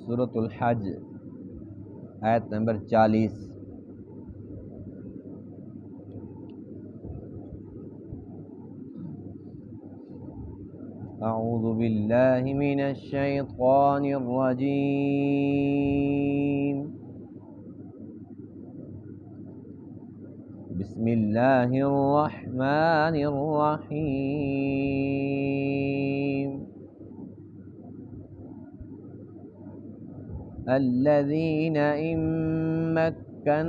سورۃ الحج آیت نمبر 40۔ اعوذ باللہ من الشیطان الرجیم، بسم اللہ الرحمن الرحیم، الذین ان مکناہم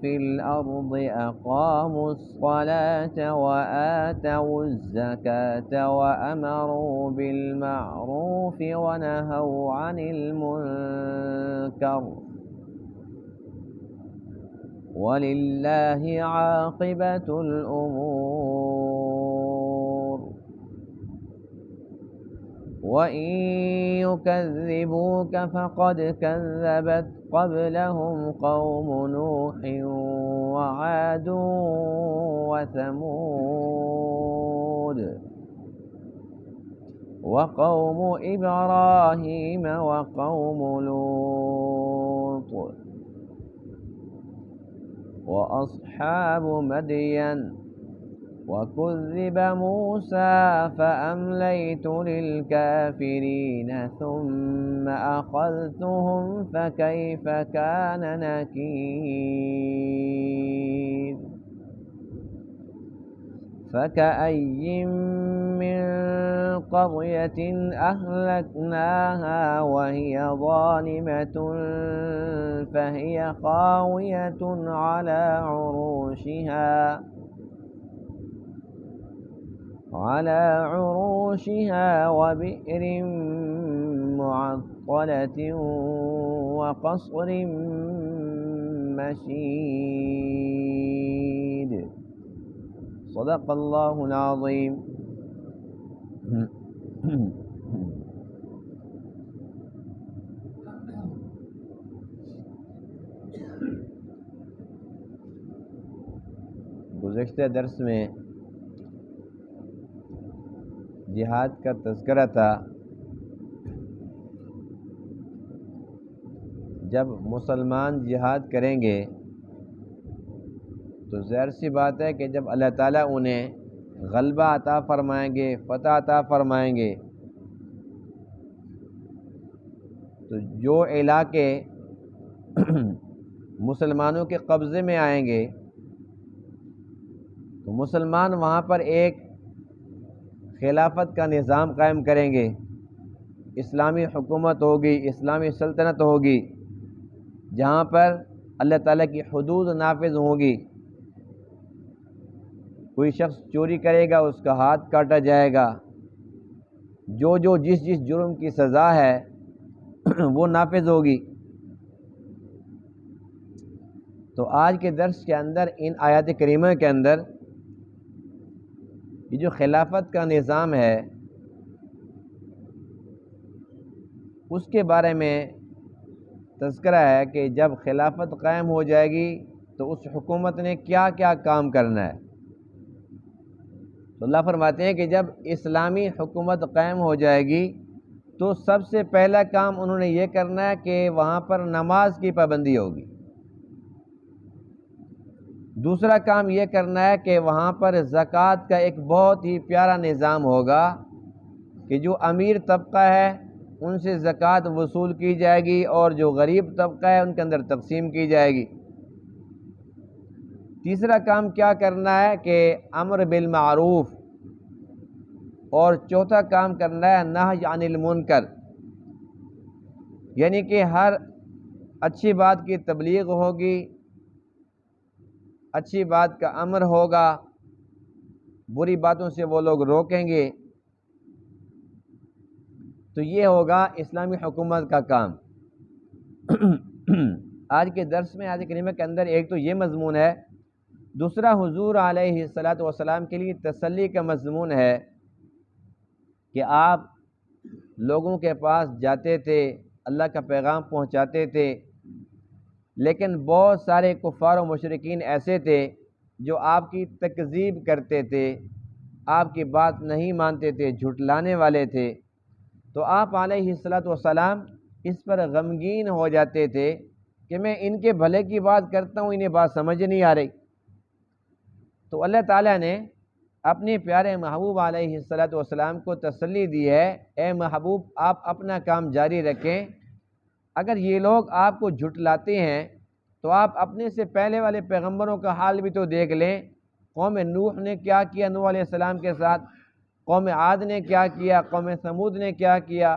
فی الارض اقاموا الصلاة وآتوا الزکاة وامروا بالمعروف ونہوا عن المنکر وَلِلَّهِ عَاقِبَةُ الْأُمُورِ، وَإِن يُكَذِّبُوكَ فَقَدْ كَذَّبَتْ قَبْلَهُمْ قَوْمُ نُوحٍ وَعَادٌ وَثَمُودُ وَقَوْمُ إِبْرَاهِيمَ وَقَوْمُ لُوطٍ وَأَصْحَابُ مَدْيَنَ، وَكُذِّبَ مُوسَى فَأَمْلَيْتُ لِلْكَافِرِينَ ثُمَّ أَخَذْتُهُمْ فَكَيْفَ كَانَ نَكِيرِ فَكَأَيٍّ مِّن قَرْيَةٍ أَهْلَكْنَاهَا وَهِيَ ظَالِمَةٌ فَهِيَ خَاوِيَةٌ عَلَى عُرُوشِهَا وَبِئْرٍ مُّعَطَّلَةٍ وَقَصْرٍ مَّشِيدٍ۔ صدق اللہ العظیم۔ گزشتہ درس میں جہاد کا تذکرہ تھا۔ جب مسلمان جہاد کریں گے تو ظاہر سی بات ہے کہ جب اللہ تعالیٰ انہیں غلبہ عطا فرمائیں گے، فتح عطا فرمائیں گے، تو جو علاقے مسلمانوں کے قبضے میں آئیں گے تو مسلمان وہاں پر ایک خلافت کا نظام قائم کریں گے، اسلامی حکومت ہوگی، اسلامی سلطنت ہوگی، جہاں پر اللہ تعالیٰ کی حدود نافذ ہوں گی۔ کوئی شخص چوری کرے گا اس کا ہاتھ کاٹا جائے گا، جو جس جرم کی سزا ہے وہ نافذ ہوگی۔ تو آج کے درس کے اندر ان آیات کریمہ کے اندر یہ جو خلافت کا نظام ہے اس کے بارے میں تذکرہ ہے کہ جب خلافت قائم ہو جائے گی تو اس حکومت نے کیا کیا کام کرنا ہے۔ تو اللہ فرماتے ہیں کہ جب اسلامی حکومت قائم ہو جائے گی تو سب سے پہلا کام انہوں نے یہ کرنا ہے کہ وہاں پر نماز کی پابندی ہوگی۔ دوسرا کام یہ کرنا ہے کہ وہاں پر زکوٰۃ کا ایک بہت ہی پیارا نظام ہوگا کہ جو امیر طبقہ ہے ان سے زکوٰۃ وصول کی جائے گی اور جو غریب طبقہ ہے ان کے اندر تقسیم کی جائے گی۔ تیسرا کام کیا کرنا ہے کہ امر بالمعروف، اور چوتھا کام کرنا ہے نہی عن المنکر، یعنی کہ ہر اچھی بات کی تبلیغ ہوگی، اچھی بات کا امر ہوگا، بری باتوں سے وہ لوگ روکیں گے۔ تو یہ ہوگا اسلامی حکومت کا کام۔ آج کے درس میں آیت کریمہ کے اندر ایک تو یہ مضمون ہے، دوسرا حضور علیہ الصلاۃ والسلام کے لیے تسلی کا مضمون ہے کہ آپ لوگوں کے پاس جاتے تھے، اللہ کا پیغام پہنچاتے تھے، لیکن بہت سارے کفار و مشرکین ایسے تھے جو آپ کی تکذیب کرتے تھے، آپ کی بات نہیں مانتے تھے، جھٹلانے والے تھے۔ تو آپ علیہ الصلوۃ والسلام اس پر غمگین ہو جاتے تھے کہ میں ان کے بھلے کی بات کرتا ہوں، انہیں بات سمجھ نہیں آ رہی۔ تو اللہ تعالیٰ نے اپنے پیارے محبوب علیہ الصلوۃ والسلام کو تسلی دی ہے، اے محبوب آپ اپنا کام جاری رکھیں، اگر یہ لوگ آپ کو جھٹلاتے ہیں تو آپ اپنے سے پہلے والے پیغمبروں کا حال بھی تو دیکھ لیں۔ قوم نوح نے کیا کیا نوح علیہ السلام کے ساتھ، قوم عاد نے کیا کیا، قوم ثمود نے کیا کیا،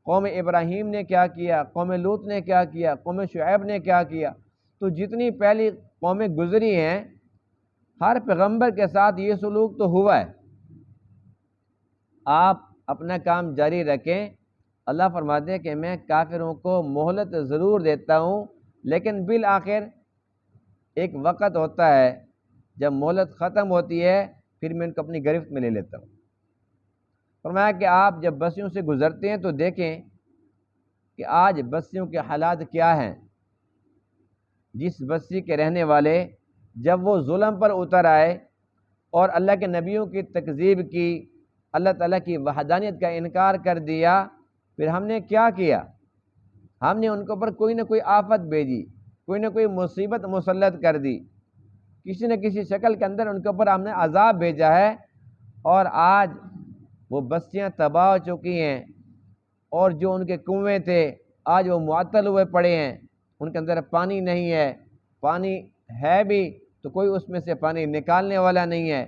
قوم ابراہیم نے کیا کیا، قوم لوط نے کیا کیا، قوم شعیب نے کیا کیا۔ تو جتنی پہلی قومیں گزری ہیں ہر پیغمبر کے ساتھ یہ سلوک تو ہوا ہے۔ آپ اپنا کام جاری رکھیں، اللہ فرماتے ہیں کہ میں کافروں کو مہلت ضرور دیتا ہوں، لیکن بالآخر ایک وقت ہوتا ہے جب مہلت ختم ہوتی ہے پھر میں ان کو اپنی گرفت میں لے لیتا ہوں۔ فرمایا کہ آپ جب بستیوں سے گزرتے ہیں تو دیکھیں کہ آج بستیوں کے حالات کیا ہیں۔ جس بستی کے رہنے والے جب وہ ظلم پر اتر آئے اور اللہ کے نبیوں کی تکذیب کی، اللہ تعالیٰ کی وحدانیت کا انکار کر دیا، پھر ہم نے کیا کیا؟ ہم نے ان کے اوپر کوئی نہ کوئی آفت بھیجی، کوئی نہ کوئی مصیبت مسلط کر دی، کسی نہ کسی شکل کے اندر ان کے اوپر ہم نے عذاب بھیجا ہے، اور آج وہ بستیاں تباہ ہو چکی ہیں، اور جو ان کے کنویں تھے آج وہ معطل ہوئے پڑے ہیں، ان کے اندر پانی نہیں ہے، پانی ہے بھی تو کوئی اس میں سے پانی نکالنے والا نہیں ہے،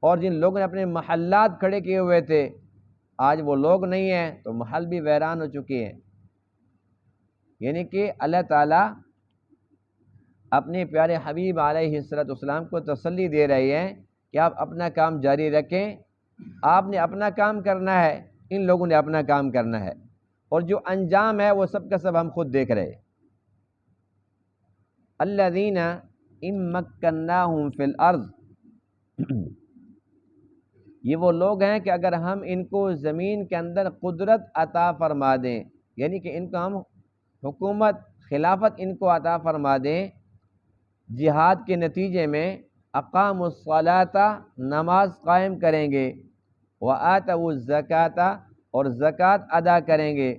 اور جن لوگوں نے اپنے محلات کھڑے کیے ہوئے تھے آج وہ لوگ نہیں ہیں تو محل بھی ویران ہو چکے ہیں۔ یعنی کہ اللہ تعالیٰ اپنے پیارے حبیب علیہ الصلوۃ والسلام کو تسلی دے رہے ہیں کہ آپ اپنا کام جاری رکھیں، آپ نے اپنا کام کرنا ہے، ان لوگوں نے اپنا کام کرنا ہے، اور جو انجام ہے وہ سب کا سب ہم خود دیکھ رہے ہیں۔ الذین ان مکناہم فی الارض، یہ وہ لوگ ہیں کہ اگر ہم ان کو زمین کے اندر قدرت عطا فرما دیں، یعنی کہ ان کو ہم حکومت خلافت ان کو عطا فرما دیں، جہاد کے نتیجے میں اقاموا الصلاۃ نماز قائم کریں گے، وآتوا الزکاۃ اور زکوٰۃ ادا کریں گے،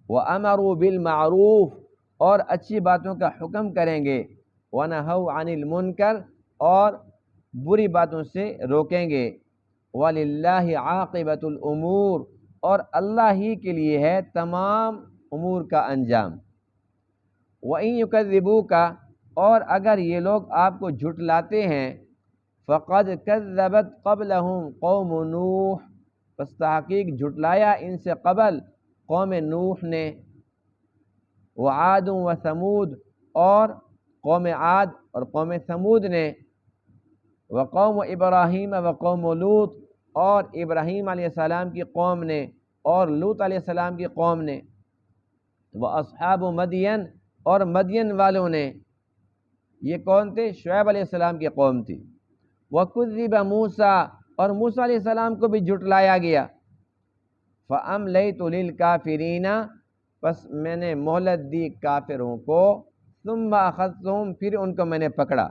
وامروا بالمعروف اور اچھی باتوں کا حکم کریں گے، ونہوا عن المنکر اور بری باتوں سے روکیں گے، وَلِلَّهِ عَاقِبَةُ الْأُمُورِ اور اللہ ہی کے لیے ہے تمام امور کا انجام۔ وَإِن يُكَذِّبُوكَ اور اگر یہ لوگ آپ کو جھٹلاتے ہیں، فَقَدْ كَذَّبَتْ قَبْلَهُمْ قَوْمُ نوح پس تحقیق جھٹلایا ان سے قبل قوم نوح نے، وعاد و ثمود اور قوم عاد اور قوم ثمود نے، وقوم ابراہیم وقوم لوط اور ابراہیم علیہ السلام کی قوم نے اور لوط علیہ السلام کی قوم نے، واصحاب مدین اور مدین والوں نے، یہ کون تھے؟ شعیب علیہ السلام کی قوم تھی۔ وکذب موسیٰ اور موسیٰ علیہ السلام کو بھی جھٹلایا گیا۔ فاملیت للکافرین پس میں نے مہلت دی کافروں کو، ثم اخذتهم پھر ان کو میں نے پکڑا،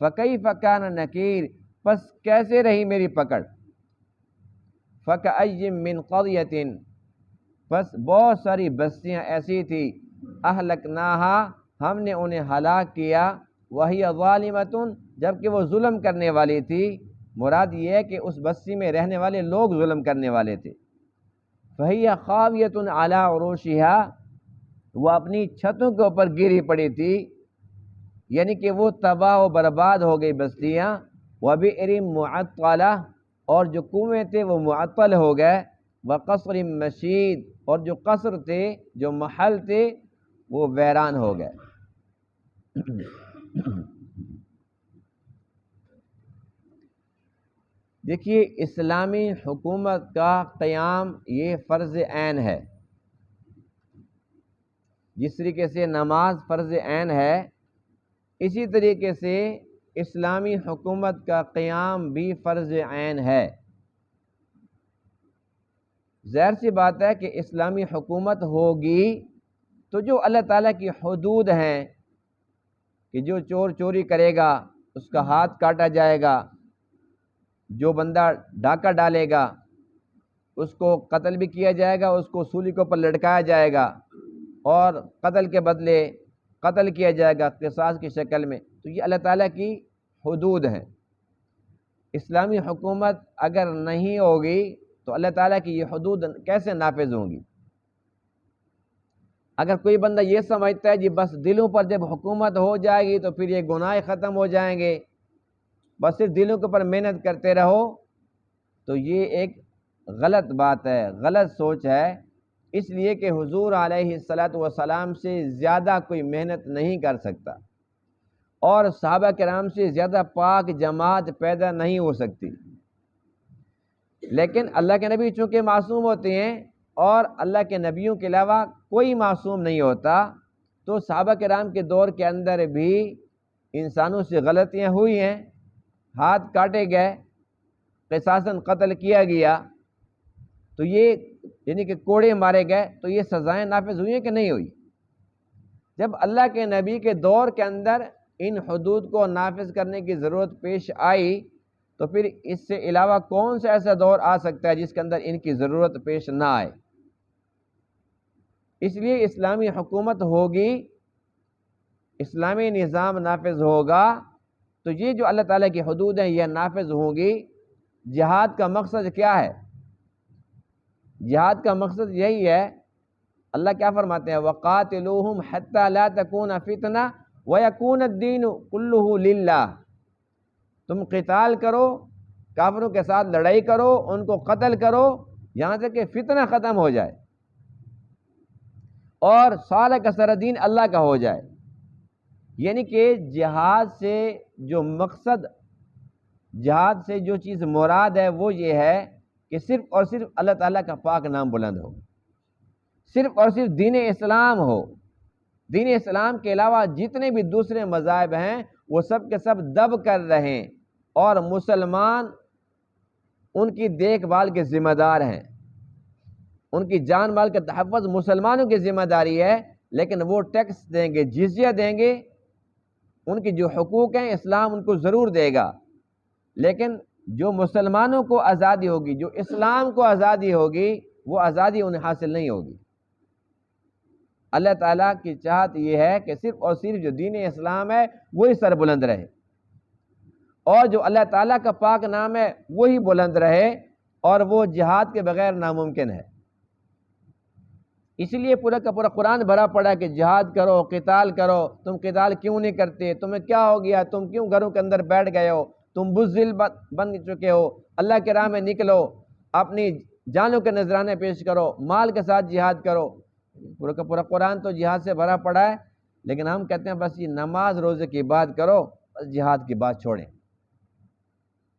فکیف کان نکیر پس کیسے رہی میری پکڑ، فکأی من قریۃ پس بہت ساری بستیاں ایسی تھی، اہلکناہا ہم نے انہیں ہلاک کیا، وہی ظالمۃ جبکہ وہ ظلم کرنے والی تھی، مراد یہ ہے کہ اس بستی میں رہنے والے لوگ ظلم کرنے والے تھے، فہی خاویۃ علی عروشہا وہ اپنی چھتوں کے اوپر گری پڑی تھی، یعنی کہ وہ تباہ و برباد ہو گئی بستیاں، وبئر معطلہ اور جو کنویں تھے وہ معطل ہو گئے، وقصر مشید اور جو قصر تھے جو محل تھے وہ ویران ہو گئے۔ دیکھیے اسلامی حکومت کا قیام یہ فرض عین ہے، جس طریقے سے نماز فرض عین ہے اسی طریقے سے اسلامی حکومت کا قیام بھی فرض عین ہے۔ ظاہر سی بات ہے کہ اسلامی حکومت ہوگی تو جو اللہ تعالیٰ کی حدود ہیں کہ جو چور چوری کرے گا اس کا ہاتھ کاٹا جائے گا، جو بندہ ڈاکہ ڈالے گا اس کو قتل بھی کیا جائے گا، اس کو سولی کے اوپر لٹکایا جائے گا، اور قتل کے بدلے قتل کیا جائے گا قصاص کی شکل میں۔ تو یہ اللہ تعالیٰ کی حدود ہیں۔ اسلامی حکومت اگر نہیں ہوگی تو اللہ تعالیٰ کی یہ حدود کیسے نافذ ہوں گی؟ اگر کوئی بندہ یہ سمجھتا ہے جی بس دلوں پر جب حکومت ہو جائے گی تو پھر یہ گناہ ختم ہو جائیں گے، بس صرف دلوں کے اوپر محنت کرتے رہو، تو یہ ایک غلط بات ہے، غلط سوچ ہے۔ اس لیے کہ حضور علیہ السلام سے زیادہ کوئی محنت نہیں کر سکتا، اور صحابہ کرام سے زیادہ پاک جماعت پیدا نہیں ہو سکتی، لیکن اللہ کے نبی چونکہ معصوم ہوتے ہیں اور اللہ کے نبیوں کے علاوہ کوئی معصوم نہیں ہوتا، تو صحابہ کرام کے دور کے اندر بھی انسانوں سے غلطیاں ہوئی ہیں، ہاتھ کاٹے گئے، قصاصاً قتل کیا گیا، تو یہ یعنی کہ کوڑے مارے گئے، تو یہ سزائیں نافذ ہوئی ہیں کہ نہیں ہوئی؟ جب اللہ کے نبی کے دور کے اندر ان حدود کو نافذ کرنے کی ضرورت پیش آئی، تو پھر اس سے علاوہ کون سا ایسا دور آ سکتا ہے جس کے اندر ان کی ضرورت پیش نہ آئے؟ اس لیے اسلامی حکومت ہوگی، اسلامی نظام نافذ ہوگا، تو یہ جو اللہ تعالیٰ کی حدود ہیں یہ نافذ ہوں گی۔ جہاد کا مقصد کیا ہے؟ جہاد کا مقصد یہی ہے، اللہ کیا فرماتے ہیں؟ وَقَاتِلُوهُمْ حَتَّى لَا تَكُونَ فِتْنَةٌ وَيَكُونَ الدِّينُ كُلُّهُ لِلَّهِ، تم قتال کرو، کافروں کے ساتھ لڑائی کرو، ان کو قتل کرو، یہاں تک کہ فتنہ ختم ہو جائے اور سارا کا سارا دین اللہ کا ہو جائے۔ یعنی کہ جہاد سے جو مقصد، جہاد سے جو چیز مراد ہے وہ یہ ہے کہ صرف اور صرف اللہ تعالیٰ کا پاک نام بلند ہو، صرف اور صرف دین اسلام ہو۔ دین اسلام کے علاوہ جتنے بھی دوسرے مذاہب ہیں وہ سب کے سب دب کر رہیں، اور مسلمان ان کی دیکھ بھال کے ذمہ دار ہیں، ان کی جان مال کا تحفظ مسلمانوں کی ذمہ داری ہے، لیکن وہ ٹیکس دیں گے، جزیہ دیں گے، ان کی جو حقوق ہیں اسلام ان کو ضرور دے گا، لیکن جو مسلمانوں کو آزادی ہوگی، جو اسلام کو آزادی ہوگی، وہ آزادی انہیں حاصل نہیں ہوگی۔ اللہ تعالیٰ کی چاہت یہ ہے کہ صرف اور صرف جو دین اسلام ہے وہی سر بلند رہے، اور جو اللہ تعالیٰ کا پاک نام ہے وہی بلند رہے، اور وہ جہاد کے بغیر ناممکن ہے۔ اس لیے پورا کا پورا قرآن بھرا پڑا کہ جہاد کرو، قتال کرو۔ تم قتال کیوں نہیں کرتے؟ تمہیں کیا ہو گیا؟ تم کیوں گھروں کے اندر بیٹھ گئے ہو؟ تم بزدل بن چکے ہو، اللہ کے راہ میں نکلو، اپنی جانوں کے نذرانے پیش کرو، مال کے ساتھ جہاد کرو۔ پورا کا پورا قرآن تو جہاد سے بھرا پڑا ہے، لیکن ہم کہتے ہیں بس یہ نماز روزے کی بات کرو، بس جہاد کی بات چھوڑیں۔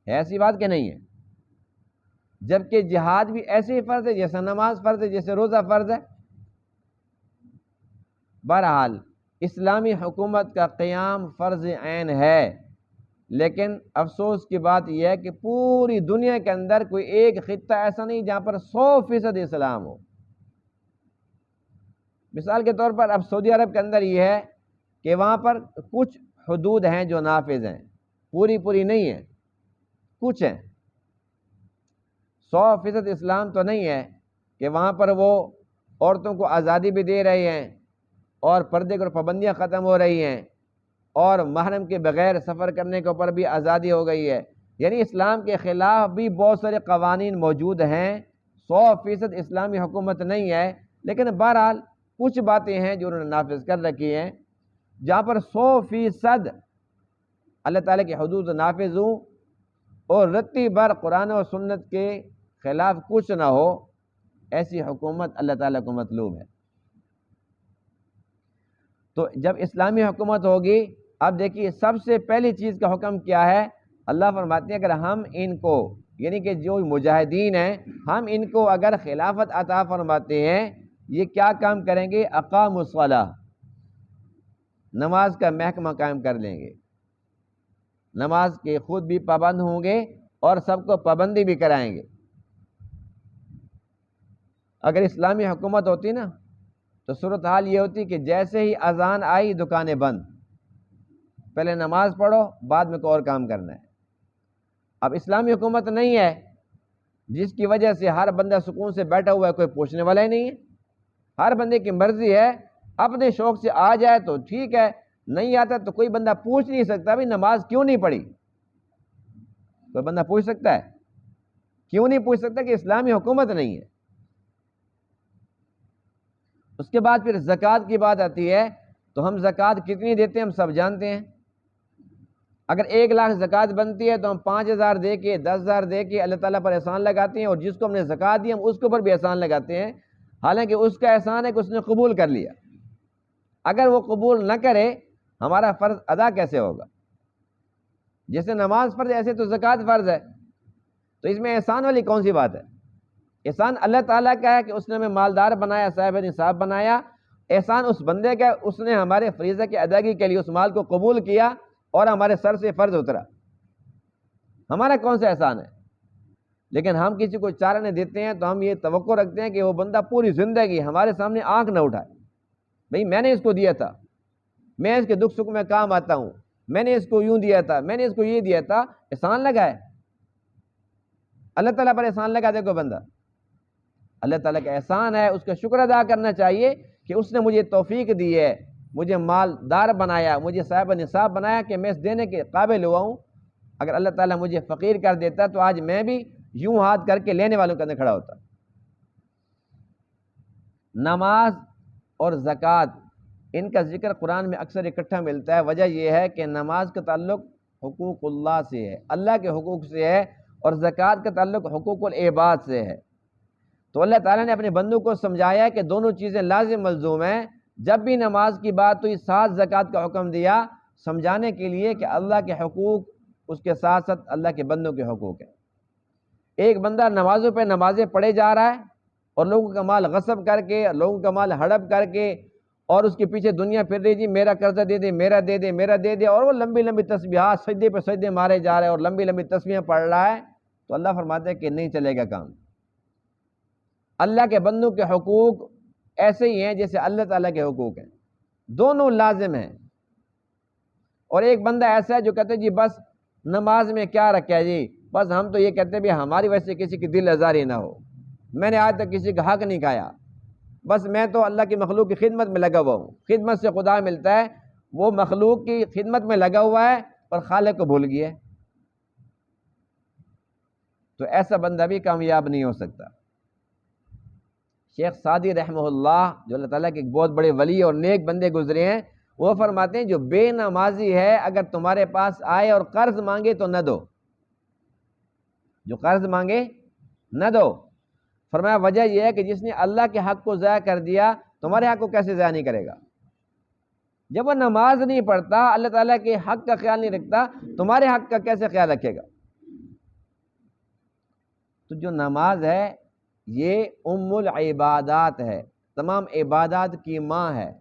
ایسی بات کہ نہیں ہے؟ جبکہ جہاد بھی ایسے ہی فرض ہے جیسا نماز فرض ہے، جیسے روزہ فرض ہے۔ بہرحال اسلامی حکومت کا قیام فرض عین ہے، لیکن افسوس کی بات یہ ہے کہ پوری دنیا کے اندر کوئی ایک خطہ ایسا نہیں جہاں پر 100% اسلام ہو۔ مثال کے طور پر اب سعودی عرب کے اندر یہ ہے کہ وہاں پر کچھ حدود ہیں جو نافذ ہیں، پوری نہیں ہیں، کچھ ہیں۔ 100% اسلام تو نہیں ہے کہ وہاں پر وہ عورتوں کو آزادی بھی دے رہے ہیں، اور پردے پر پابندیاں ختم ہو رہی ہیں، اور محرم کے بغیر سفر کرنے کے اوپر بھی آزادی ہو گئی ہے۔ یعنی اسلام کے خلاف بھی بہت سارے قوانین موجود ہیں۔ 100% اسلامی حکومت نہیں ہے، لیکن بہرحال کچھ باتیں ہیں جو انہوں نے نافذ کر رکھی ہیں، جہاں پر 100% اللہ تعالیٰ کی حدود نافذ ہوں اور رتی بھر قرآن و سنت کے خلاف کچھ نہ ہو، ایسی حکومت اللہ تعالیٰ کو مطلوب ہے۔ تو جب اسلامی حکومت ہوگی، اب دیکھیے سب سے پہلی چیز کا حکم کیا ہے؟ اللہ فرماتے ہیں اگر ہم ان کو، یعنی کہ جو مجاہدین ہیں، ہم ان کو اگر خلافت عطا فرماتے ہیں، یہ کیا کام کریں گے؟ اقاموا الصلاۃ، نماز کا محکمہ قائم کر لیں گے، نماز کے خود بھی پابند ہوں گے اور سب کو پابندی بھی کرائیں گے۔ اگر اسلامی حکومت ہوتی نا تو صورتحال یہ ہوتی کہ جیسے ہی اذان آئی دکانیں بند، پہلے نماز پڑھو بعد میں کوئی اور کام کرنا ہے۔ اب اسلامی حکومت نہیں ہے، جس کی وجہ سے ہر بندہ سکون سے بیٹھا ہوا ہے، کوئی پوچھنے والا ہی نہیں ہے۔ ہر بندے کی مرضی ہے، اپنے شوق سے آ جائے تو ٹھیک ہے، نہیں آتا تو کوئی بندہ پوچھ نہیں سکتا بھائی نماز کیوں نہیں پڑھی۔ کوئی بندہ پوچھ سکتا ہے؟ کیوں نہیں پوچھ سکتا؟ کہ اسلامی حکومت نہیں ہے۔ اس کے بعد پھر زکوٰۃ کی بات آتی ہے، تو ہم زکوٰۃ کتنی دیتے ہیں ہم سب جانتے ہیں۔ اگر 1,00,000 زکوٰۃ بنتی ہے تو ہم 5,000 دے کے 10,000 دے کے اللہ تعالیٰ پر احسان لگاتے ہیں، اور جس کو ہم نے زکوٰۃ دی ہم اس کے اوپر بھی احسان لگاتے ہیں، حالانکہ اس کا احسان ہے کہ اس نے قبول کر لیا۔ اگر وہ قبول نہ کرے ہمارا فرض ادا کیسے ہوگا؟ جیسے نماز فرض ہے ایسے تو زکوٰۃ فرض ہے، تو اس میں احسان والی کون سی بات ہے؟ احسان اللہ تعالیٰ کا ہے کہ اس نے ہمیں مالدار بنایا، صاحب نصاب بنایا۔ احسان اس بندے کا ہے، اس نے ہمارے فریضہ کی ادائیگی کے لیے اس مال کو قبول کیا اور ہمارے سر سے فرض اترا۔ ہمارا کون سا احسان ہے؟ لیکن ہم کسی کو چارہ دیتے ہیں تو ہم یہ توقع رکھتے ہیں کہ وہ بندہ پوری زندگی ہمارے سامنے آنکھ نہ اٹھائے، بھئی میں نے اس کو دیا تھا، میں اس کے دکھ سکھ میں کام آتا ہوں، میں نے اس کو یوں دیا تھا، میں نے اس کو یہ دیا تھا۔ احسان لگائے، اللہ تعالیٰ پر احسان لگا دے کوئی بندہ؟ اللہ تعالیٰ کا احسان ہے، اس کا شکر ادا کرنا چاہیے کہ اس نے مجھے توفیق دی ہے، مجھے مالدار بنایا، مجھے صاحب نصاب بنایا کہ میں اس دینے کے قابل ہوا ہوں۔ اگر اللہ تعالیٰ مجھے فقیر کر دیتا تو آج میں بھی یوں ہاتھ کر کے لینے والوں کے اندر کھڑا ہوتا۔ نماز اور زکوٰۃ ان کا ذکر قرآن میں اکثر اکٹھا ملتا ہے۔ وجہ یہ ہے کہ نماز کا تعلق حقوق اللہ سے ہے، اللہ کے حقوق سے ہے، اور زکوٰۃ کا تعلق حقوق العباد سے ہے۔ تو اللہ تعالیٰ نے اپنے بندوں کو سمجھایا کہ دونوں چیزیں لازم ملزوم ہیں۔ جب بھی نماز کی بات ہوئی ساتھ زکوٰۃ کا حکم دیا، سمجھانے کے لیے کہ اللہ کے حقوق اس کے ساتھ ساتھ اللہ کے بندوں کے حقوق ہیں۔ ایک بندہ نمازوں پہ نمازیں پڑھے جا رہا ہے اور لوگوں کا مال غصب کر کے، لوگوں کا مال ہڑپ کر کے، اور اس کے پیچھے دنیا پھر رہی، جی میرا قرضہ دے دے، میرا دے دے، میرا دے دے، اور وہ لمبی لمبی تسبیحات سجدے پہ سجدے مارے جا رہے ہیں اور لمبی لمبی تسبیحیں پڑھ رہا ہے، تو اللہ فرماتا ہے کہ نہیں چلے گا کام۔ اللہ کے بندوں کے حقوق ایسے ہی ہیں جیسے اللہ تعالیٰ کے حقوق ہیں، دونوں لازم ہیں۔ اور ایک بندہ ایسا ہے جو کہتے ہیں جی بس نماز میں کیا رکھا ہے، جی بس ہم تو یہ کہتے ہیں بھی ہماری وجہ سے کسی کی دل آزاری نہ ہو، میں نے آج تک کسی کا حق نہیں کھایا، بس میں تو اللہ کی مخلوق کی خدمت میں لگا ہوا ہوں، خدمت سے خدا ملتا ہے، وہ مخلوق کی خدمت میں لگا ہوا ہے اور خالق کو بھول گیا ہے، تو ایسا بندہ بھی کامیاب نہیں ہو سکتا۔ شیخ سعدی رحمہ اللہ جو اللہ تعالیٰ کے ایک بہت بڑے ولی اور نیک بندے گزرے ہیں، وہ فرماتے ہیں جو بے نمازی ہے اگر تمہارے پاس آئے اور قرض مانگے تو نہ دو، جو قرض مانگے نہ دو۔ فرمایا وجہ یہ ہے کہ جس نے اللہ کے حق کو ضائع کر دیا تمہارے حق کو کیسے ضائع نہیں کرے گا؟ جب وہ نماز نہیں پڑھتا، اللہ تعالیٰ کے حق کا خیال نہیں رکھتا، تمہارے حق کا کیسے خیال رکھے گا؟ تو جو نماز ہے یہ ام العبادات ہے، تمام عبادات کی ماں ہے،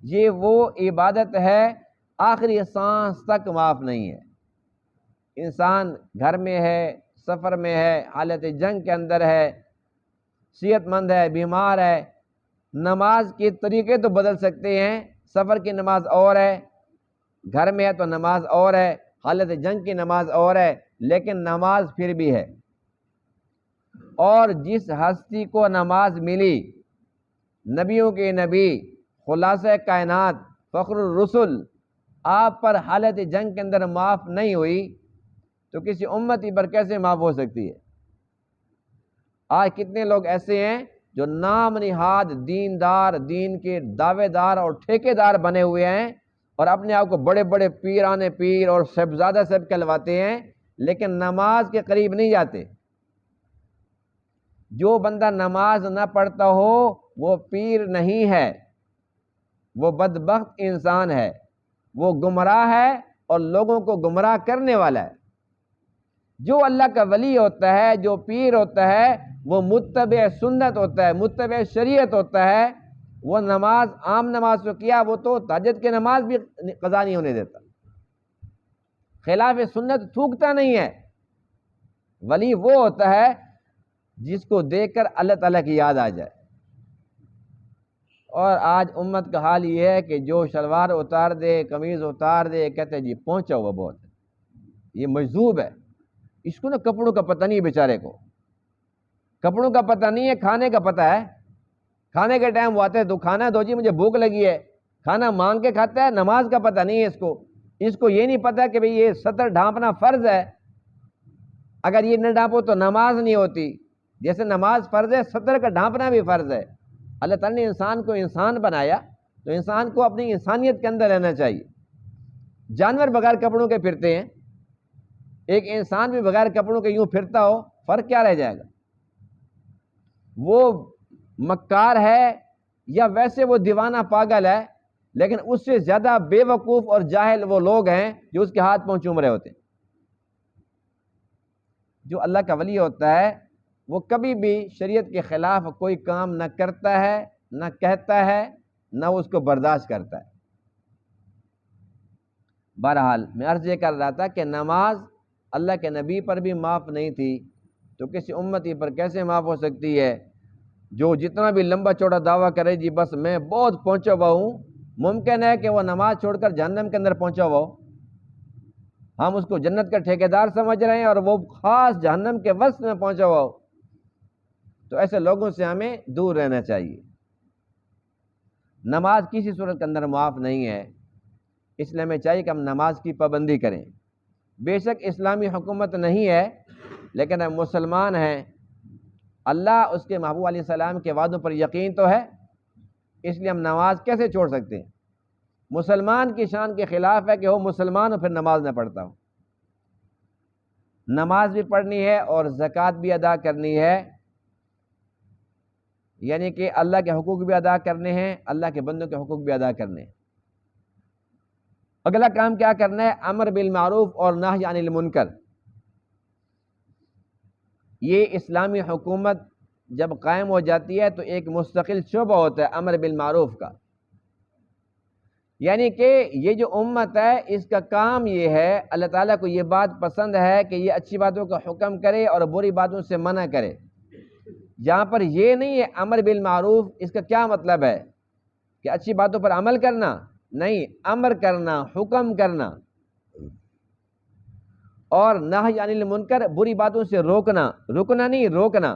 یہ وہ عبادت ہے آخری سانس تک معاف نہیں ہے۔ انسان گھر میں ہے، سفر میں ہے، حالت جنگ کے اندر ہے، صحت مند ہے، بیمار ہے، نماز کے طریقے تو بدل سکتے ہیں، سفر کی نماز اور ہے، گھر میں ہے تو نماز اور ہے، حالت جنگ کی نماز اور ہے، لیکن نماز پھر بھی ہے۔ اور جس ہستی کو نماز ملی، نبیوں کے نبی، خلاصہ کائنات، فخر الرسل، آپ پر حالت جنگ کے اندر معاف نہیں ہوئی تو کسی امتی پر کیسے معاف ہو سکتی ہے؟ آج کتنے لوگ ایسے ہیں جو نام نہاد دیندار، دین کے دعوے دار اور ٹھیکے دار بنے ہوئے ہیں اور اپنے آپ کو بڑے بڑے پیران پیر اور صاحبزادہ صاحب کہلواتے ہیں، لیکن نماز کے قریب نہیں جاتے۔ جو بندہ نماز نہ پڑھتا ہو وہ پیر نہیں ہے، وہ بدبخت انسان ہے، وہ گمراہ ہے اور لوگوں کو گمراہ کرنے والا ہے۔ جو اللہ کا ولی ہوتا ہے، جو پیر ہوتا ہے، وہ متبع سنت ہوتا ہے، متبع شریعت ہوتا ہے۔ وہ نماز عام نماز تو کیا، وہ تو تہجد کی نماز بھی قضا نہیں ہونے دیتا، خلاف سنت تھوکتا نہیں ہے۔ ولی وہ ہوتا ہے جس کو دیکھ کر اللہ تعالیٰ کی یاد آ جائے۔ اور آج امت کا حال یہ ہے کہ جو شلوار اتار دے، قمیض اتار دے، کہتے ہیں جی پہنچا ہوا بہت ہے، یہ مجذوب ہے، اس کو نا کپڑوں کا پتہ نہیں بیچارے کو، کپڑوں کا پتہ نہیں ہے، کھانے کا پتہ ہے۔ کھانے کے ٹائم وہ آتے ہیں تو کھانا دو جی مجھے بھوک لگی ہے، کھانا مانگ کے کھاتا ہے۔ نماز کا پتہ نہیں ہے اس کو یہ نہیں پتہ کہ بھئی یہ سطر ڈھانپنا فرض ہے، اگر یہ نہ ڈھانپو تو نماز نہیں ہوتی۔ جیسے نماز فرض ہے، سطر کا ڈھانپنا بھی فرض ہے۔ اللہ تعالیٰ نے انسان کو انسان بنایا تو انسان کو اپنی انسانیت کے اندر رہنا چاہیے۔ جانور بغیر کپڑوں کے پھرتے ہیں، ایک انسان بھی بغیر کپڑوں کے یوں پھرتا ہو، فرق کیا رہ جائے گا؟ وہ مکار ہے یا ویسے وہ دیوانہ پاگل ہے، لیکن اس سے زیادہ بے وقوف اور جاہل وہ لوگ ہیں جو اس کے ہاتھ پاؤں چوم رہے ہوتے ہیں۔ جو اللہ کا ولی ہوتا ہے وہ کبھی بھی شریعت کے خلاف کوئی کام نہ کرتا ہے، نہ کہتا ہے، نہ اس کو برداشت کرتا ہے۔ بہرحال میں عرض یہ کر رہا تھا کہ نماز اللہ کے نبی پر بھی معاف نہیں تھی تو کسی امتی پر کیسے معاف ہو سکتی ہے؟ جو جتنا بھی لمبا چوڑا دعویٰ کرے جی بس میں بہت پہنچا ہوا ہوں، ممکن ہے کہ وہ نماز چھوڑ کر جہنم کے اندر پہنچا ہوا ہو، ہم اس کو جنت کا ٹھیکیدار سمجھ رہے ہیں اور وہ خاص جہنم کے وسط میں پہنچا ہوا ہو، تو ایسے لوگوں سے ہمیں دور رہنا چاہیے۔ نماز کسی صورت کے اندر معاف نہیں ہے، اس لیے ہمیں چاہیے کہ ہم نماز کی پابندی کریں۔ بے شک اسلامی حکومت نہیں ہے، لیکن ہم مسلمان ہیں، اللہ اس کے محبوب علیہ السلام کے وعدوں پر یقین تو ہے، اس لیے ہم نماز کیسے چھوڑ سکتے ہیں؟ مسلمان کی شان کے خلاف ہے کہ وہ مسلمان اور پھر نماز نہ پڑھتا ہو۔ نماز بھی پڑھنی ہے اور زکوٰۃ بھی ادا کرنی ہے، یعنی کہ اللہ کے حقوق بھی ادا کرنے ہیں، اللہ کے بندوں کے حقوق بھی ادا کرنے ہیں۔ اگلا کام کیا کرنا ہے؟ امر بالمعروف اور نہی عن المنکر۔ یہ اسلامی حکومت جب قائم ہو جاتی ہے تو ایک مستقل شعبہ ہوتا ہے امر بالمعروف کا، یعنی کہ یہ جو امت ہے اس کا کام یہ ہے، اللہ تعالیٰ کو یہ بات پسند ہے کہ یہ اچھی باتوں کا حکم کرے اور بری باتوں سے منع کرے۔ جہاں پر یہ نہیں ہے امر بالمعروف، اس کا کیا مطلب ہے کہ اچھی باتوں پر عمل کرنا؟ نہیں، امر کرنا، حکم کرنا، اور نہی عن المنکر، بری باتوں سے روکنا، رکنا نہیں روکنا۔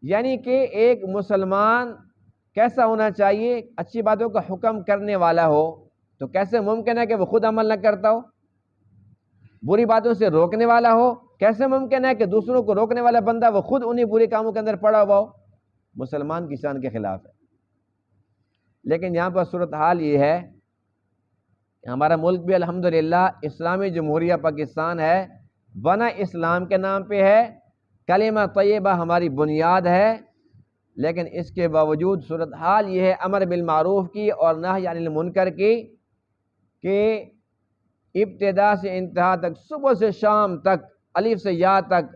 یعنی کہ ایک مسلمان کیسا ہونا چاہیے؟ اچھی باتوں کا حکم کرنے والا ہو، تو کیسے ممکن ہے کہ وہ خود عمل نہ کرتا ہو؟ بری باتوں سے روکنے والا ہو، کیسے ممکن ہے کہ دوسروں کو روکنے والا بندہ وہ خود انہی برے کاموں کے اندر پڑا ہوا ہو؟ مسلمان کی شان کے خلاف ہے۔ لیکن یہاں پر صورتحال یہ ہے کہ ہمارا ملک بھی الحمدللہ اسلامی جمہوریہ پاکستان ہے، بنا اسلام کے نام پہ ہے، کلمہ طیبہ ہماری بنیاد ہے، لیکن اس کے باوجود صورتحال یہ ہے امر بالمعروف کی اور نہی عن المنکر کی کہ ابتدا سے انتہا تک، صبح سے شام تک، الف سے یا تک،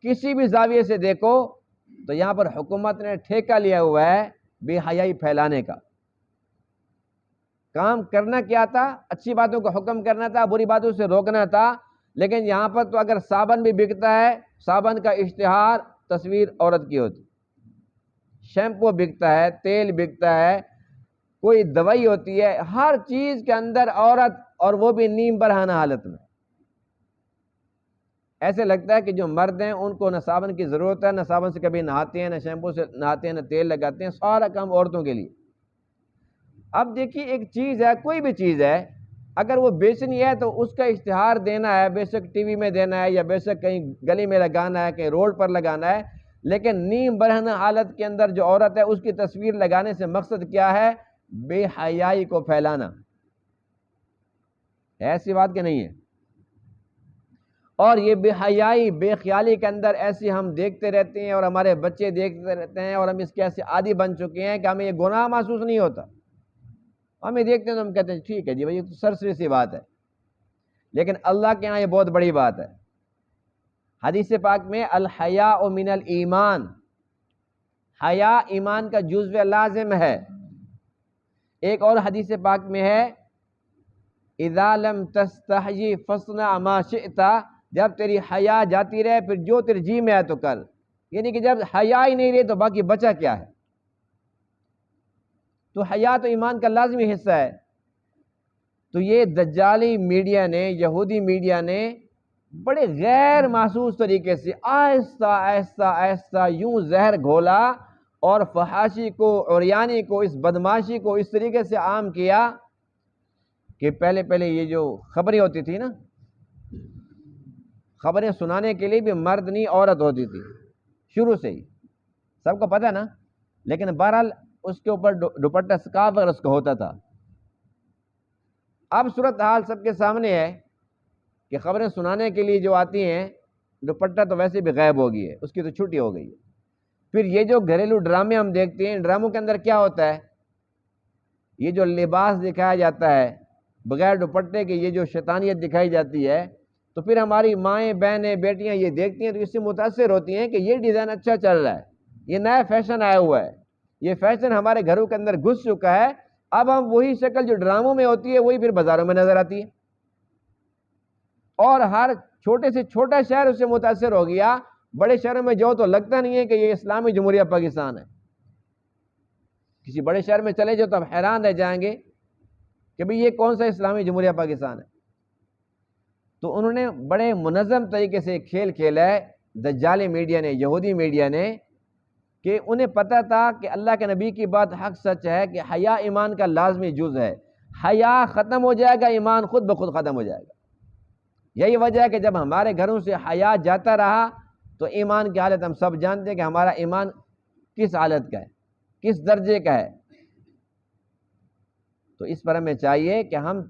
کسی بھی زاویے سے دیکھو تو یہاں پر حکومت نے ٹھیکہ لیا ہوا ہے بے حیائی پھیلانے کا۔ کام کرنا کیا تھا؟ اچھی باتوں کا حکم کرنا تھا، بری باتوں سے روکنا تھا، لیکن یہاں پر تو اگر صابن بھی بکتا ہے، صابن کا اشتہار تصویر عورت کی ہوتی، شیمپو بکتا ہے، تیل بکتا ہے، کوئی دوائی ہوتی ہے، ہر چیز کے اندر عورت، اور وہ بھی نیم برہنہ حالت میں۔ ایسے لگتا ہے کہ جو مرد ہیں ان کو نہ صابن کی ضرورت ہے، نہ صابن سے کبھی نہاتے ہیں، نہ شیمپو سے نہاتے ہیں، نہ تیل لگاتے ہیں، سارا کام عورتوں کے لیے۔ اب دیکھیے ایک چیز ہے، کوئی بھی چیز ہے، اگر وہ بیچنی ہے تو اس کا اشتہار دینا ہے، بے شک ٹی وی میں دینا ہے، یا بے شک کہیں گلی میں لگانا ہے، کہیں روڈ پر لگانا ہے، لیکن نیم برہنہ حالت کے اندر جو عورت ہے اس کی تصویر لگانے سے مقصد کیا ہے؟ بے حیائی کو پھیلانا۔ ایسی بات کہ نہیں ہے؟ اور یہ بے حیائی، بے خیالی کے اندر ایسی ہم دیکھتے رہتے ہیں اور ہمارے بچے دیکھتے رہتے ہیں، اور ہم اس کے ایسے عادی بن چکے ہیں کہ ہمیں یہ گناہ محسوس نہیں ہوتا۔ ہمیں دیکھتے ہیں تو ہم کہتے ہیں ٹھیک ہے جی بھائی، یہ تو سرسری سی بات ہے، لیکن اللہ کے ہاں یہ بہت بڑی بات ہے۔ حدیث پاک میں الحیاء من الایمان، حیا ایمان کا جزو لازم ہے۔ ایک اور حدیث پاک میں ہے اذا لم تستحی فاصنع ما شئت، جب تیری حیا جاتی رہے پھر جو تیرے جی میں آئے تو کر، یعنی کہ جب حیا ہی نہیں رہی تو باقی بچا کیا ہے؟ تو حیا تو ایمان کا لازمی حصہ ہے۔ تو یہ دجالی میڈیا نے، یہودی میڈیا نے بڑے غیر محسوس طریقے سے آہستہ آہستہ آہستہ یوں زہر گھولا اور فحاشی کو، عریانی کو، اس بدماشی کو اس طریقے سے عام کیا کہ پہلے پہلے یہ جو خبریں ہوتی تھی نا، خبریں سنانے کے لیے بھی مرد نہیں عورت ہوتی تھی شروع سے ہی، سب کو پتہ نا، لیکن بہرحال اس کے اوپر دوپٹہ سکارف اگر اس کا ہوتا تھا۔ اب صورتحال سب کے سامنے ہے کہ خبریں سنانے کے لیے جو آتی ہیں دوپٹہ تو ویسے بھی غائب ہو گئی ہے، اس کی تو چھٹی ہو گئی ہے۔ پھر یہ جو گھریلو ڈرامے ہم دیکھتے ہیں، ڈراموں کے اندر کیا ہوتا ہے، یہ جو لباس دکھایا جاتا ہے بغیر دوپٹے کے، یہ جو شیطانیت دکھائی جاتی ہے، تو پھر ہماری مائیں بہنیں بیٹیاں یہ دیکھتی ہیں تو اس سے متاثر ہوتی ہیں کہ یہ ڈیزائن اچھا چل رہا ہے، یہ نیا فیشن آیا ہوا ہے، یہ فیشن ہمارے گھروں کے اندر گھس چکا ہے۔ اب ہم وہی شکل جو ڈراموں میں ہوتی ہے وہی پھر بازاروں میں نظر آتی ہے، اور ہر چھوٹے سے چھوٹا شہر اس سے متاثر ہو گیا۔ بڑے شہروں میں جو تو لگتا نہیں ہے کہ یہ اسلامی جمہوریہ پاکستان ہے، کسی بڑے شہر میں چلے جاؤ تو آپ حیران رہ جائیں گے کہ بھئی یہ کون سا اسلامی جمہوریہ پاکستان ہے۔ تو انہوں نے بڑے منظم طریقے سے کھیل کھیلا ہے دجالی میڈیا نے، یہودی میڈیا نے، کہ انہیں پتہ تھا کہ اللہ کے نبی کی بات حق سچ ہے کہ حیا ایمان کا لازمی جز ہے، حیا ختم ہو جائے گا ایمان خود بخود ختم ہو جائے گا۔ یہی وجہ ہے کہ جب ہمارے گھروں سے حیا جاتا رہا تو ایمان کی حالت ہم سب جانتے ہیں کہ ہمارا ایمان کس حالت کا ہے، کس درجے کا ہے۔ تو اس پر ہمیں چاہیے کہ ہم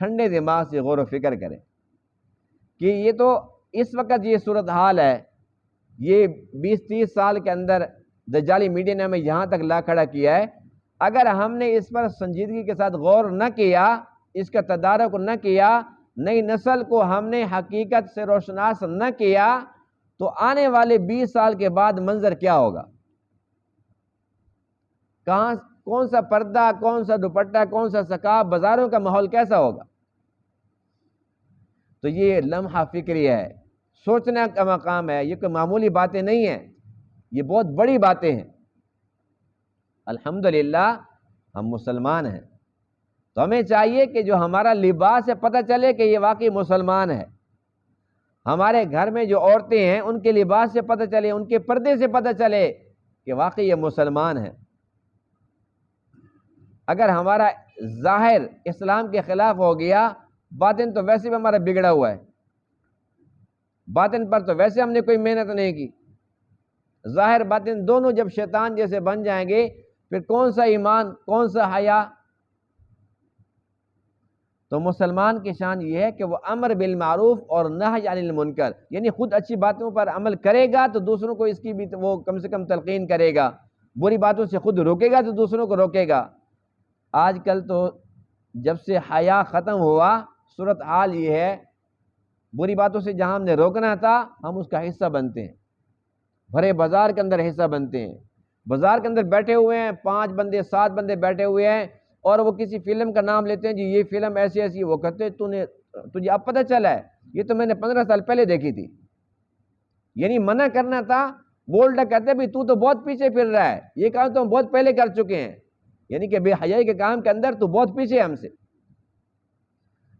ٹھنڈے دماغ سے غور و فکر کریں کہ یہ تو اس وقت یہ صورتحال ہے، یہ 20-30 سال کے اندر دجالی میڈیا نے ہمیں یہاں تک لا کھڑا کیا ہے۔ اگر ہم نے اس پر سنجیدگی کے ساتھ غور نہ کیا، اس کا تدارک نہ کیا، نئی نسل کو ہم نے حقیقت سے روشناس نہ کیا، تو آنے والے 20 سال کے بعد منظر کیا ہوگا؟ کہاں کون سا پردہ، کون سا دوپٹہ، کون سا سکارف، بازاروں کا ماحول کیسا ہوگا؟ تو یہ لمحہ فکری ہے، سوچنے کا مقام ہے، یہ کوئی معمولی باتیں نہیں ہیں، یہ بہت بڑی باتیں ہیں۔ الحمدللہ ہم مسلمان ہیں، تو ہمیں چاہیے کہ جو ہمارا لباس ہے پتہ چلے کہ یہ واقعی مسلمان ہے۔ ہمارے گھر میں جو عورتیں ہیں ان کے لباس سے پتہ چلے، ان کے پردے سے پتہ چلے کہ واقعی یہ مسلمان ہے۔ اگر ہمارا ظاہر اسلام کے خلاف ہو گیا، باطن تو ویسے بھی ہمارا بگڑا ہوا ہے، باطن پر تو ویسے ہم نے کوئی محنت نہیں کی۔ ظاہر باطن دونوں جب شیطان جیسے بن جائیں گے پھر کون سا ایمان، کون سا حیا؟ تو مسلمان کی شان یہ ہے کہ وہ امر بالمعروف اور نہی عن المنکر، یعنی خود اچھی باتوں پر عمل کرے گا تو دوسروں کو اس کی بھی وہ کم سے کم تلقین کرے گا، بری باتوں سے خود روکے گا تو دوسروں کو روکے گا۔ آج کل تو جب سے حیا ختم ہوا صورتحال یہ ہے، بری باتوں سے جہاں ہم نے روکنا تھا ہم اس کا حصہ بنتے ہیں، بھرے بازار کے اندر حصہ بنتے ہیں۔ بازار کے اندر بیٹھے ہوئے ہیں 5 بندے 7 بندے بیٹھے ہوئے ہیں اور وہ کسی فلم کا نام لیتے ہیں، جی یہ فلم ایسی ایسی، وہ کہتے ہیں تجھے اب پتہ چلا ہے، یہ تو میں نے 15 سال پہلے دیکھی تھی۔ یعنی منع کرنا تھا، بولڈا کہتے ہیں تو بہت پیچھے پھر رہا ہے، یہ کام تو ہم بہت پہلے کر چکے ہیں، یعنی کہ بے حیائی کے کام کے اندر تو بہت پیچھے ہم سے۔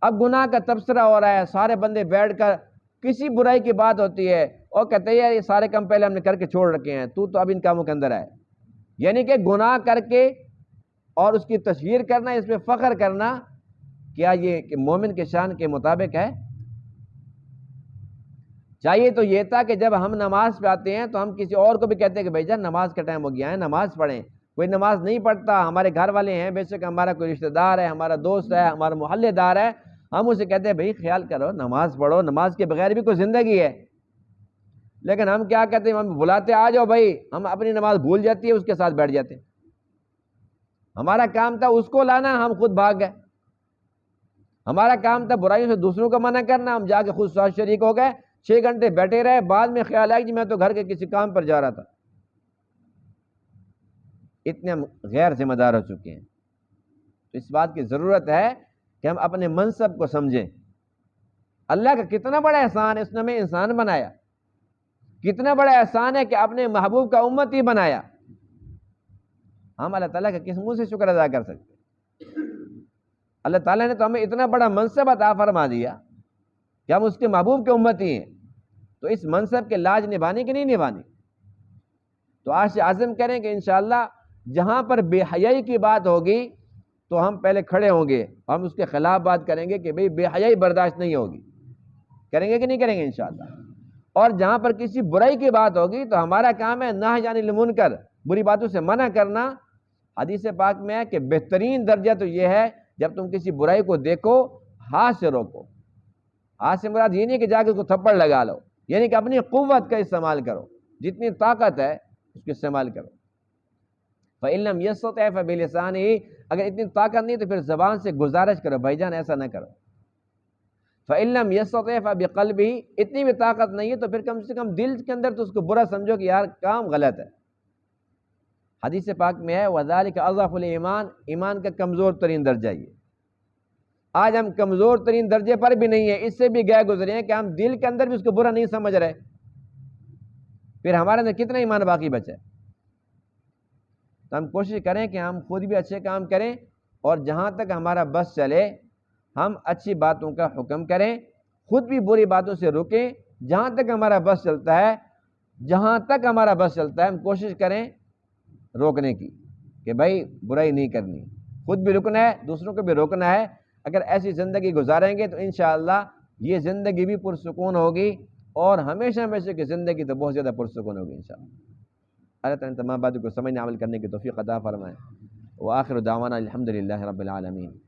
اب گناہ کا تبصرہ ہو رہا ہے، سارے بندے بیٹھ کر کسی برائی کی بات ہوتی ہے اور کہتے ہیں یہ سارے کام پہلے ہم نے کر کے چھوڑ رکھے ہیں، تو اب ان کاموں کے اندر آئے۔ یعنی کہ گناہ کر کے اور اس کی تشہیر کرنا، اس میں فخر کرنا، کیا یہ کہ مومن کے شان کے مطابق ہے؟ چاہیے تو یہ تھا کہ جب ہم نماز پہ آتے ہیں تو ہم کسی اور کو بھی کہتے ہیں کہ بھائی جان نماز کا ٹائم ہو گیا ہے، نماز پڑھیں۔ کوئی نماز نہیں پڑھتا، ہمارے گھر والے ہیں، بے شک ہمارا کوئی رشتہ دار ہے، ہمارا دوست ہے، ہمارا محلے دار ہے، ہم اسے کہتے ہیں بھائی خیال کرو، نماز پڑھو، نماز کے بغیر بھی کوئی زندگی ہے۔ لیکن ہم کیا کہتے ہیں، ہم بلاتے آ جاؤ بھائی، ہم اپنی نماز بھول جاتی ہے، اس کے ساتھ بیٹھ جاتے ہیں۔ ہمارا کام تھا اس کو لانا، ہم خود بھاگ گئے۔ ہمارا کام تھا برائیوں سے دوسروں کو منع کرنا، ہم جا کے خود ساتھ شریک ہو گئے، 6 گھنٹے بیٹھے رہے، بعد میں خیال آیا کہ میں تو گھر کے کسی کام پر جا رہا تھا۔ اتنے ہم غیر ذمہ دار ہو چکے ہیں۔ تو اس بات کی ضرورت ہے کہ ہم اپنے منصب کو سمجھیں۔ اللہ کا کتنا بڑا احسان ہے، اس نے ہمیں انسان بنایا، کتنا بڑا احسان ہے کہ اپنے محبوب کا امتی بنایا۔ ہم اللہ تعالیٰ کا کس منہ سے شکر ادا کر سکتے؟ اللہ تعالیٰ نے تو ہمیں اتنا بڑا منصب عطا فرما دیا کہ ہم اس کے محبوب کے امتی ہیں، تو اس منصب کے لاج نبھانی کہ نہیں نبھانی؟ تو آج سے عزم کریں کہ انشاءاللہ جہاں پر بے حیائی کی بات ہوگی تو ہم پہلے کھڑے ہوں گے، ہم اس کے خلاف بات کریں گے کہ بھئی بے حیائی برداشت نہیں ہوگی، کریں گے کہ نہیں کریں گے انشاءاللہ۔ اور جہاں پر کسی برائی کی بات ہوگی تو ہمارا کام ہے نہی عن المنکر، بری باتوں سے منع کرنا۔ حدیث پاک میں ہے کہ بہترین درجہ تو یہ ہے جب تم کسی برائی کو دیکھو ہاتھ سے روکو۔ ہاتھ سے مراد یہ نہیں کہ جا کے اس کو تھپڑ لگا لو، یعنی کہ اپنی قوت کا استعمال کرو، جتنی طاقت ہے اس کو استعمال کرو۔ فَإِن لَّمْ يَسْتَطِعْ فَبِلِسَانِهِ، اگر اتنی طاقت نہیں تو پھر زبان سے گزارش کرو، بھائی جان ایسا نہ کرو۔ فَإِن لَّمْ يَسْتَطِعْ فَبِقَلْبِهِ، اتنی بھی طاقت نہیں ہے تو پھر کم سے کم دل کے اندر تو اس کو برا سمجھو کہ یار کام غلط ہے۔ حدیث پاک میں ہے وَذَلِكَ أَضْعَفُ الْإِيمَانِ، ایمان کا کمزور ترین درجہ یہ۔ آج ہم کمزور ترین درجے پر بھی نہیں ہیں، اس سے بھی گئے گزرے ہیں کہ ہم دل کے اندر بھی اس کو برا نہیں سمجھ رہے، پھر ہمارے اندر کتنا ایمان باقی بچا ہے؟ تو ہم کوشش کریں کہ ہم خود بھی اچھے کام کریں، اور جہاں تک ہمارا بس چلے ہم اچھی باتوں کا حکم کریں، خود بھی بری باتوں سے رکیں۔ جہاں تک ہمارا بس چلتا ہے، جہاں تک ہمارا بس چلتا ہے ہم کوشش کریں روکنے کی، کہ بھائی برائی نہیں کرنی، خود بھی رکنا ہے، دوسروں کو بھی روکنا ہے۔ اگر ایسی زندگی گزاریں گے تو انشاءاللہ یہ زندگی بھی پرسکون ہوگی، اور ہمیشہ ہمیشہ کی زندگی تو بہت زیادہ پرسکون ہوگی انشاءاللہ۔ اللہ تعالیٰ تمام باتوں کو سمجھنے عمل کرنے کی توفیق عطا فرمائے۔ وآخر دعوانا الحمدللہ رب العالمین۔